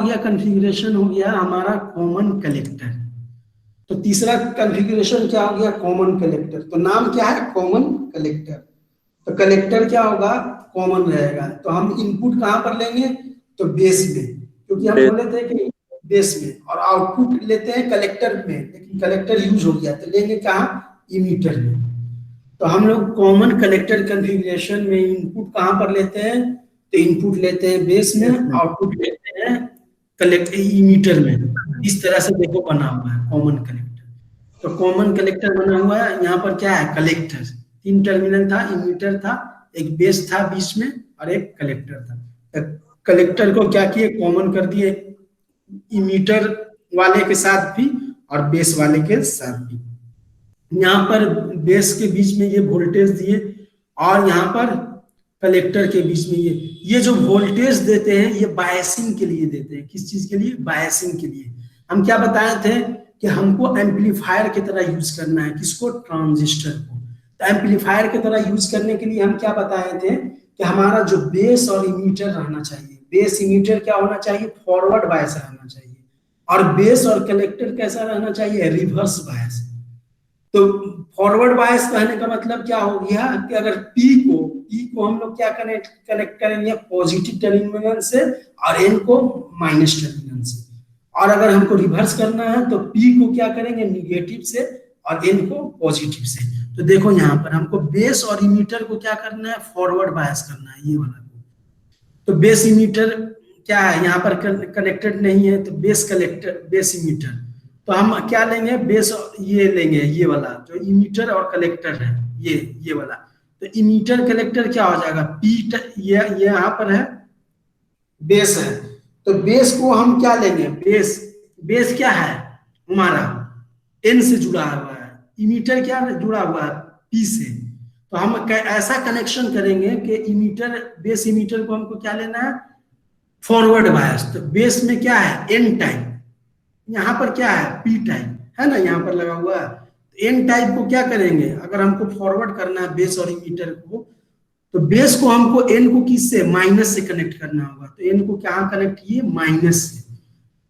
गया कॉन्फ़िगरेशन, हो गया हमारा कॉमन कलेक्टर। तो तीसरा कॉन्फ़िगरेशन क्या हो गया, कॉमन कलेक्टर। तो नाम क्या है, कॉमन कलेक्टर। तो कलेक्टर क्या होगा, कॉमन रहेगा। तो हम इनपुट कहाँ पर लेंगे, तो बेस में, क्योंकि हम बोले थे कि बेस में, और आउटपुट लेते हैं कलेक्टर में, लेकिन कलेक्टर यूज हो गया तो लेंगे कहाँ, इमीटर में। तो हम लोग कॉमन कलेक्टर कॉन्फ़िगरेशन में इनपुट कहाँ पर लेते हैं, तो इनपुट लेते हैं बेस में, आउटपुट लेते हैं कलेक्ट इमीटर में। इस तरह से देखो बना हुआ है कॉमन कलेक्टर। तो कॉमन कलेक्टर बना हुआ है, यहाँ पर क्या है, कलेक्टर, 3 टर्मिनल था, इमीटर था, एक बेस था बीच में, और एक कलेक्टर था। तो कलेक्टर को क्या किए, कॉमन कर दिए, इमीटर वाले के साथ भी और बेस वाले के साथ भी। यहाँ पर बेस के बीच में ये वोल्टेज दिए, और यहाँ पर कलेक्टर के बीच में ये जो वोल्टेज देते हैं ये बायसिंग के लिए देते हैं। किस चीज के लिए, बायसिंग के लिए। हम क्या बताए थे कि हमको एम्पलीफायर की तरह यूज करना है, किसको, ट्रांजिस्टर को। तो एम्पलीफायर की तरह यूज करने के लिए हम क्या बताए थे कि हमारा जो बेस और इमीटर रहना चाहिए, बेस इमीटर क्या होना चाहिए, फॉरवर्ड बायस रहना चाहिए, और बेस और कलेक्टर कैसा रहना चाहिए, रिवर्स बायस। तो फॉरवर्ड बायस कहने का मतलब क्या हो गया कि अगर पी को हम लोग क्या कनेक्ट करेंगे, पॉजिटिव टर्मिनल से, और एन को माइनस टर्मिनल से। और अगर हमको रिवर्स करना है तो पी को क्या करेंगे, निगेटिव से, और एन को पॉजिटिव से। तो देखो यहाँ पर हमको बेस और इमीटर को क्या करना है, फॉरवर्ड बायस करना है, ये वाला। तो बेस इमीटर क्या है, यहाँ पर कनेक्टेड नहीं है, तो बेस कलेक्टर, बेस इमीटर। तो हम क्या लेंगे, बेस, ये लेंगे, ये वाला जो इमीटर और कलेक्टर है, ये वाला। तो इमीटर कलेक्टर क्या हो जाएगा, पी, ये यहाँ पर है, बेस है। तो बेस को हम क्या लेंगे, बेस क्या है हमारा, एन से जुड़ा हुआ है, इमीटर क्या जुड़ा हुआ है, पी से। तो हम ऐसा कनेक्शन करेंगे कि इमीटर, बेस इमीटर को हमको क्या लेना है, फॉरवर्ड बायस। तो बेस में क्या है, एन टाइप, यहाँ पर क्या है, पी टाइप है ना, यहाँ पर लगा हुआ है। तो एन टाइप को क्या करेंगे, अगर हमको फॉरवर्ड करना है बेस और इमीटर को, तो बेस को हमको एन को किससे, माइनस से कनेक्ट करना होगा। तो एन को क्या कनेक्ट किए, माइनस से।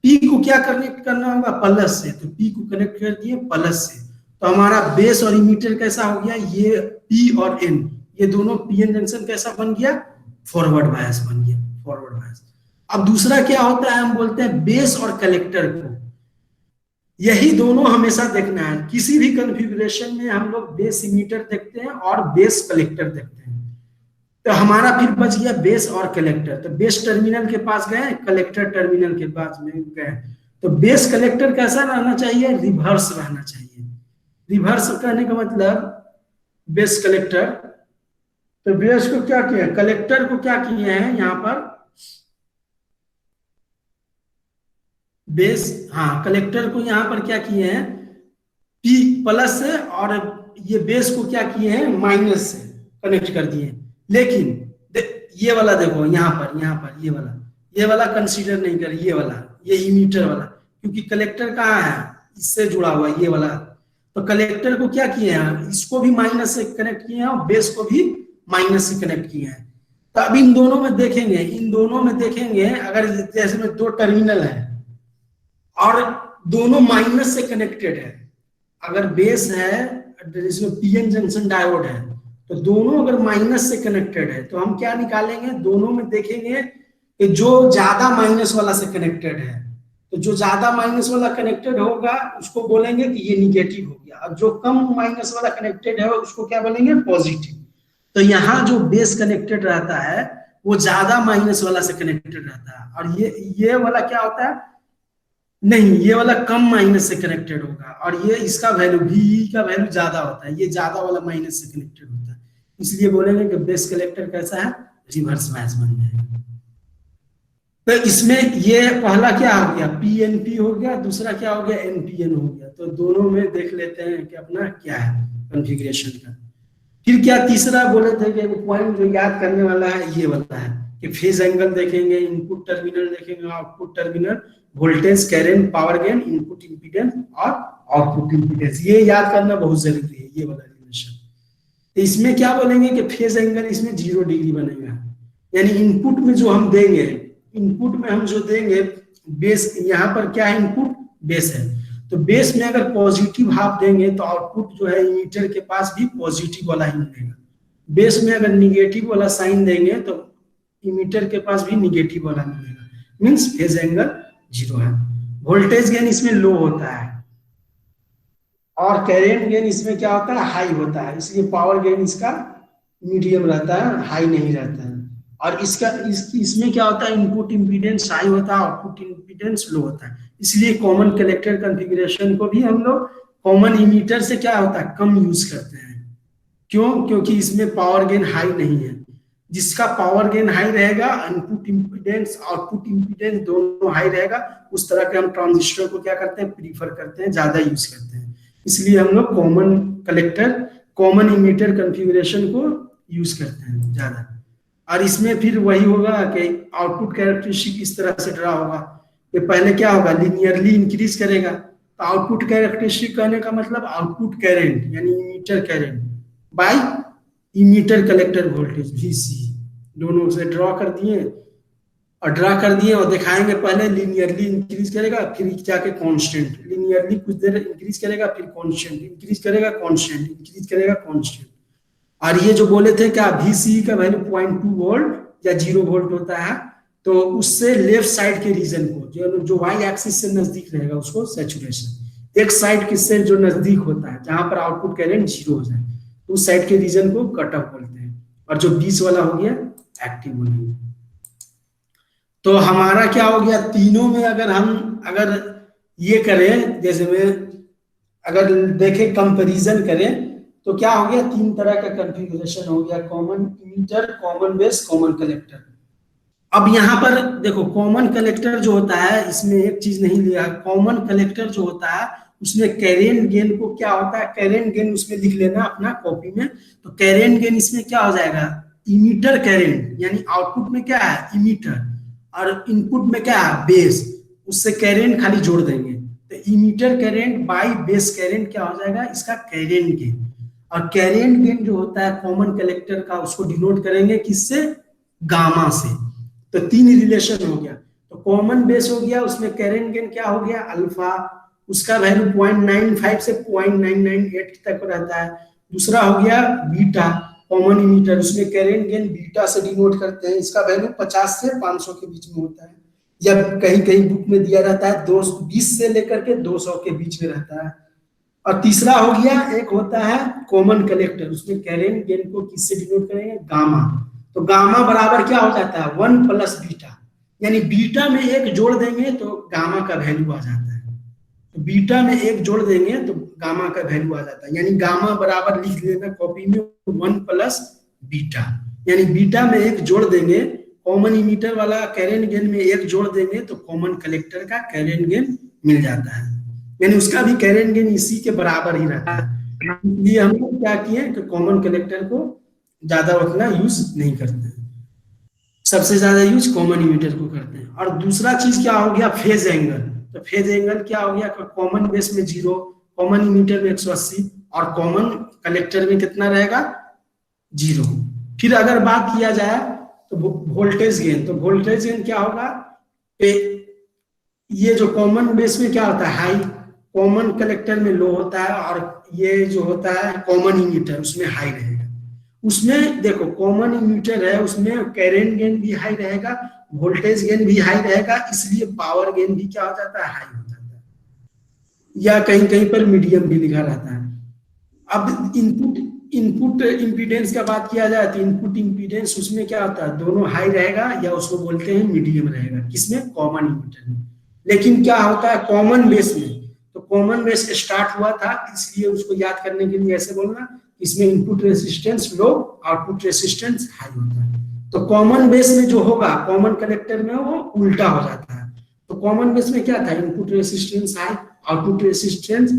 पी को क्या कनेक्ट करना होगा, प्लस से। तो पी को कनेक्ट कर दिए प्लस से। तो हमारा बेस और इमीटर कैसा हो गया, ये पी और एन, ये दोनों पीएन जंक्शन कैसा बन गया, फॉरवर्ड बायस बन गया, फॉरवर्ड बायस। अब दूसरा क्या होता है, हम बोलते हैं बेस और कलेक्टर को, यही दोनों हमेशा देखना है। किसी भी कॉन्फ़िगरेशन में हम लोग बेस इमीटर देखते हैं और बेस कलेक्टर देखते हैं। तो हमारा फिर बच गया बेस और कलेक्टर। तो बेस टर्मिनल के पास गए, कलेक्टर टर्मिनल के पास में गए। तो बेस कलेक्टर कैसा रहना चाहिए, रिवर्स रहना चाहिए। रिवर्स कहने का मतलब बेस कलेक्टर, तो बेस को क्या किया, कलेक्टर को क्या किए हैं यहाँ पर, बेस, हाँ, कलेक्टर को यहाँ पर क्या किए हैं, पी प्लस से, और ये बेस को क्या किए हैं, माइनस से कनेक्ट कर दिए। लेकिन ये वाला देखो, यहाँ पर ये वाला कंसीडर नहीं कर, ये वाला, ये इमीटर वाला, क्योंकि कलेक्टर कहाँ है, इससे जुड़ा हुआ ये वाला। तो कलेक्टर को क्या किए हैं, इसको भी माइनस से कनेक्ट किए हैं, और बेस को भी माइनस से कनेक्ट किए हैं। तो अब इन दोनों में देखेंगे, अगर जैसे में 2 टर्मिनल है और दोनों माइनस से कनेक्टेड है, अगर बेस है जिसमें पीएन जंक्शन डायोड है, तो दोनों अगर माइनस से कनेक्टेड है, तो हम क्या निकालेंगे, दोनों में देखेंगे कि जो ज्यादा माइनस वाला से कनेक्टेड है, तो जो ज्यादा माइनस वाला कनेक्टेड होगा उसको बोलेंगे कि ये निगेटिव हो गया, और जो कम माइनस वाला कनेक्टेड है उसको क्या बोलेंगे, पॉजिटिव। तो यहाँ जो बेस कनेक्टेड रहता है वो ज्यादा माइनस वाला से कनेक्टेड रहता है, और ये वाला क्या होता है, नहीं, ये वाला कम माइनस से कनेक्टेड होगा, और ये इसका वैल्यू वी का वैल्यू ज्यादा होता है, ये ज्यादा वाला माइनस से कनेक्टेड होता है। इसलिए बोलेंगे कि बेस कलेक्टर कैसा है, रिवर्स बायस बन जाएगा। तो इसमें ये पहला क्या हो गया, पीएनपी हो गया, दूसरा क्या हो गया, एनपीएन हो गया। तो दोनों में देख लेते हैं कि अपना क्या है कॉन्फ़िगरेशन का। फिर क्या तीसरा बोले थे कि पॉइंट जो याद करने वाला है ये वाला है कि फेज एंगल देखेंगे, इनपुट टर्मिनल देखेंगे, output terminal, voltage, current, power gain, input impedance और आउटपुट इंपीडेंस, ये याद करना बहुत जरूरी है, ये वाला रिलेशन। तो इसमें क्या बोलेंगे कि फेज एंगल इसमें 0 डिग्री बनेगा, यानी इनपुट में जो हम देंगे, इनपुट में हम जो देंगे बेस यहाँ पर क्या है, इनपुट बेस है, तो बेस में अगर पॉजिटिव हाफ देंगे तो आउटपुट जो है इमीटर के पास भी पॉजिटिव वाला ही मिलेगा। बेस में अगर निगेटिव वाला साइन देंगे तो इमीटर के पास भी निगेटिव वाला मिलेगा, मींस फेज एंगल 0 है। वोल्टेज गेन इसमें लो होता है और कैरेंट गेन इसमें क्या होता है, हाई होता है, इसलिए पावर गेन इसका मीडियम रहता है, हाई नहीं रहता है। और इसमें क्या होता है, इनपुट इंपीडेंस हाई होता है, आउटपुट इंपीडेंस लो होता है, इसलिए कॉमन कलेक्टर कॉन्फ़िगरेशन को भी हम लोग कॉमन इमीटर से क्या होता है, कम यूज करते हैं। क्यों? क्योंकि इसमें पावर गेन हाई नहीं है। जिसका पावर गेन हाई रहेगा, इनपुट इंपीडेंस आउटपुट इंपीडेंस दोनों हाई रहेगा, उस तरह के हम ट्रांजिस्टर को क्या करते हैं, प्रीफर करते हैं, ज्यादा यूज करते हैं। इसलिए हम लोग common collector common emitter configuration को यूज करते हैं ज्यादा। और इसमें फिर वही होगा कि आउटपुट कैरेक्टरिस्टिक इस तरह से ड्रा होगा कि पहले क्या होगा, लीनियरली इंक्रीज करेगा, तो आउटपुट कैरेक्टरिस्टिक कहने का मतलब आउटपुट कैरेंट यानी emitter current by emitter collector voltage VC, दोनों से ड्रा कर दिए और दिखाएंगे। पहले लीनियरली इंक्रीज करेगा, फिर जाके कांस्टेंट, लीनियरली कुछ देर इंक्रीज करेगा, फिर कांस्टेंट इंक्रीज करेगा, कांस्टेंट इंक्रीज करेगा, कांस्टेंट। और ये जो बोले थे क्या VC का वैल्यू 0.2 वोल्ट या 0 वोल्ट होता है, तो उससे लेफ्ट साइड के रीजन को जो वाई एक्सिस से नजदीक रहेगा उसको सैचुरेशन, एक साइड किससे जो नजदीक होता है जहां पर आउटपुट करंट 0 हो जाए, उस साइड के रीजन को कट ऑफ बोलते हैं, और जो बीच वाला हो गया एक्टिव हो गया। तो हमारा क्या हो गया, तीनों में अगर ये करें, जैसे में अगर देखें कंपैरिजन करें तो क्या हो गया, 3 तरह का कॉन्फ़िगरेशन हो गया, common emitter, common base, common collector. अब यहाँ पर देखो कॉमन कलेक्टर जो होता है, इसमें एक चीज नहीं लिया, कॉमन कलेक्टर जो होता है उसमें कैरेंट गेन को क्या होता है, कैरेंट गेन उसमें लिख लेना अपना कॉपी में। तो कैरेंट गेन इसमें क्या हो जाएगा, इमीटर कैरेंट, यानी आउटपुट में क्या है इमीटर और इनपुट में क्या है बेस, उससे कैरेंट खाली जोड़ देंगे, तो emitter current by base current क्या हो जाएगा, इसका कैरेंट गेन। और कैरेंट गेन जो होता है कॉमन कलेक्टर का, उसको डिनोट करेंगे किससे, गामा से। तो 3 रिलेशन हो गया। तो कॉमन बेस हो गया, उसमें कैरेंट गेन क्या हो गया अल्फा, उसका वैल्यू 0.95 से 0.998 तक रहता है। दूसरा हो गया बीटा, कॉमन इमीटर, उसमें कैरेंट गेन बीटा से डिनोट करते हैं, इसका वैल्यू 50 से 500 के बीच में होता है, या कहीं कहीं बुक में दिया रहता है 220 से लेकर के 200 के बीच में रहता है। और तीसरा हो गया, एक होता है कॉमन कलेक्टर, उसमें कैरेंट गेन को किससे डिनोट करेंगे, गामा। तो गामा बराबर क्या हो जाता है 1 प्लस बीटा, यानी बीटा में एक जोड़ देंगे तो गामा का वैल्यू आ जाता है। तो बीटा में एक जोड़ देंगे तो गामा का वैल्यू आ जाता है, यानी गामा बराबर लिख लेना कॉपी में 1 प्लस बीटा, यानी बीटा में एक जोड़ देंगे, कॉमन इमीटर वाला कैरेंट गेन में एक जोड़ देंगे तो कॉमन कलेक्टर का कैरेंट गेन मिल जाता है, यानी उसका भी कैरेंट गेन इसी के बराबर ही रहता है। इसलिए हम लोग क्या किए कि कॉमन कलेक्टर को ज्यादा उतना यूज नहीं करते, सबसे ज्यादा यूज कॉमन इमीटर को करते हैं। और दूसरा चीज क्या हो गया, फेज एंगल। तो फेज एंगल क्या हो गया, कॉमन बेस में 0, कॉमन इमीटर में 180 और कॉमन कलेक्टर में कितना रहेगा 0। फिर अगर बात किया जाए तो वोल्टेज गेन, तो वोल्टेज गेन क्या होगा, ये जो कॉमन बेस में क्या होता है हाई, कॉमन कलेक्टर में लो होता है, और ये जो होता है कॉमन इमीटर उसमें हाई रहेगा। उसमें देखो कॉमन इमीटर है, उसमें कैरेंट गेन भी हाई रहेगा, वोल्टेज गेन भी हाई रहेगा, इसलिए पावर गेन भी क्या हो जाता है हाई हो जाता है, या कहीं कहीं पर मीडियम भी लिखा रहता है। अब इनपुट इंपीडेंस का बात किया जाए तो इनपुट इंपीडेंस उसमें क्या होता है, दोनों हाई रहेगा या उसको बोलते हैं मीडियम रहेगा, किसमें कॉमन इमीटर में। लेकिन क्या होता है कॉमन बेस में, तो कॉमन बेस स्टार्ट हुआ था इसलिए उसको याद करने के लिए ऐसे बोलना, इसमें इनपुट रेसिस्टेंस लो, आउटपुट रेसिस्टेंस हाई होता है। तो कॉमन बेस में जो होगा कॉमन कलेक्टर में वो उल्टा हो जाता है। तो कॉमन बेस में क्या था, input resistance high, output resistance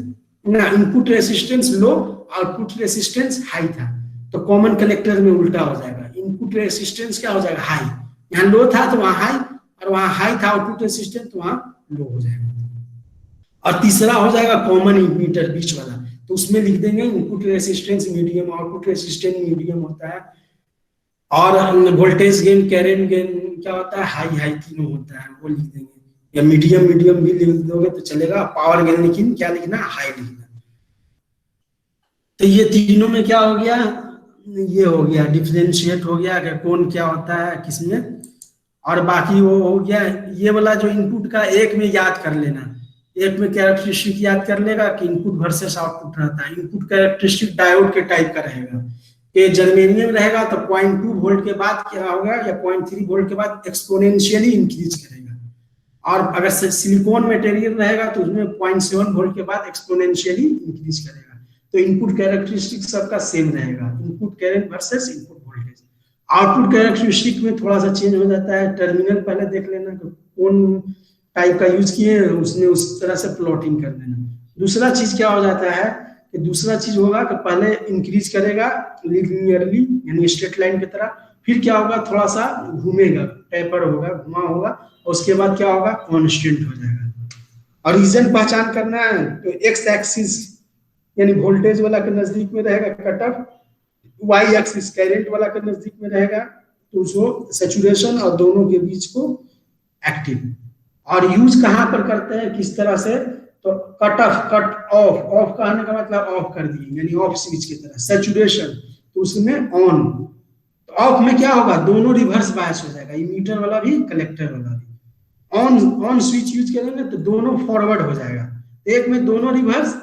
ना, इनपुट रेसिस्टेंस लो, आउटपुट रेसिस्टेंस हाई था। तो कॉमन कलेक्टर में उल्टा हो जाएगा, इनपुट रेसिस्टेंस क्या हो जाएगा हाई, यहाँ लो था तो वहां हाई, और वहां हाई था आउटपुट रेसिस्टेंस तो वहां लो हो जाएगा। और तीसरा हो जाएगा कॉमन इमीटर बीच वाला, तो उसमें लिख देंगे input resistance medium, output resistance medium होता है, और वोल्टेज गेन कैरेंट गेन क्या होता है हाई हाई तीनों होता है, वो लिख देंगे। या मीडियम मीडियम भी लिख दोगे तो चलेगा, पावर गेन लेकिन क्या लिखना, हाई लिखना। तो ये तीनों में क्या हो गया, ये हो गया डिफरेंशिएट हो गया कि कौन क्या होता है किसमें। और बाकी वो हो गया ये वाला जो इनपुट का एक में याद कर लेना, एक में कैरेक्टरिस्टिक याद कर लेगा कि इनपुट वर्सेस आउटपुट रहता है। इनपुट कैरेक्टरिस्टिक डायोड के टाइप का रहेगा, कि जर्मेनियम रहेगा तो 0.2 वोल्ट के बाद क्या होगा, या 0.3 वोल्ट के बाद एक्सपोनेंशियली इंक्रीज करेगा। और अगर सिलिकॉन मटेरियल रहेगा तो उसमें 0.7 वोल्ट के बाद एक्सपोनेंशियली इंक्रीज करेगा। तो इनपुट कैरेक्टरिस्टिक सबका सेम रहेगा, input current versus input voltage. Output characteristic में थोड़ा सा चेंज हो जाता है, टर्मिनल पहले देख लेना कि कौन टाइप का यूज किए, उसने उस तरह से प्लॉटिंग कर देना। दूसरा चीज क्या हो जाता है कि दूसरा चीज होगा कि पहले इंक्रीज करेगा लिनियरली यानी स्ट्रेट लाइन की तरह, फिर क्या होगा थोड़ा सा घूमेगा, टेपर होगा, घुमा होगा, और उसके बाद क्या होगा कांस्टेंट हो जाएगा। और रीजन पहचान करना है तो एक्स एक्सिस यानी वोल्टेज वाला के नजदीक में रहेगा cut off, Y axis current वाला के नजदीक में रहेगा तो उसको सैचुरेशन, और दोनों के बीच को एक्टिव। और यूज कहां पर करते हैं किस तरह से, तो cut off, cut off, of कहने का मतलब ऑफ कर दिए यानी ऑफ स्विच की तरह। सैचुरेशन तो उसमें ऑन, तो ऑफ में क्या होगा दोनों रिवर्स बायस हो जाएगा, इमीटर वाला भी कलेक्टर वाला भी। ऑन ऑन स्विच यूज करेंगे तो दोनों फॉरवर्ड हो जाएगा, एक में दोनों रिवर्स,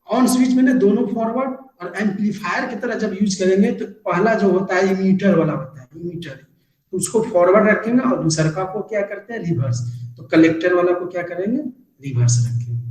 ऑन स्विच में दोनों फॉरवर्ड। और एम्पलीफायर की तरह जब यूज करेंगे तो पहला जो होता है इमीटर वाला होता है, इमीटर तो उसको फॉरवर्ड रखेंगे और दूसरा को क्या करते हैं रिवर्स, तो कलेक्टर वाला को क्या करेंगे रिवर्स रखेंगे।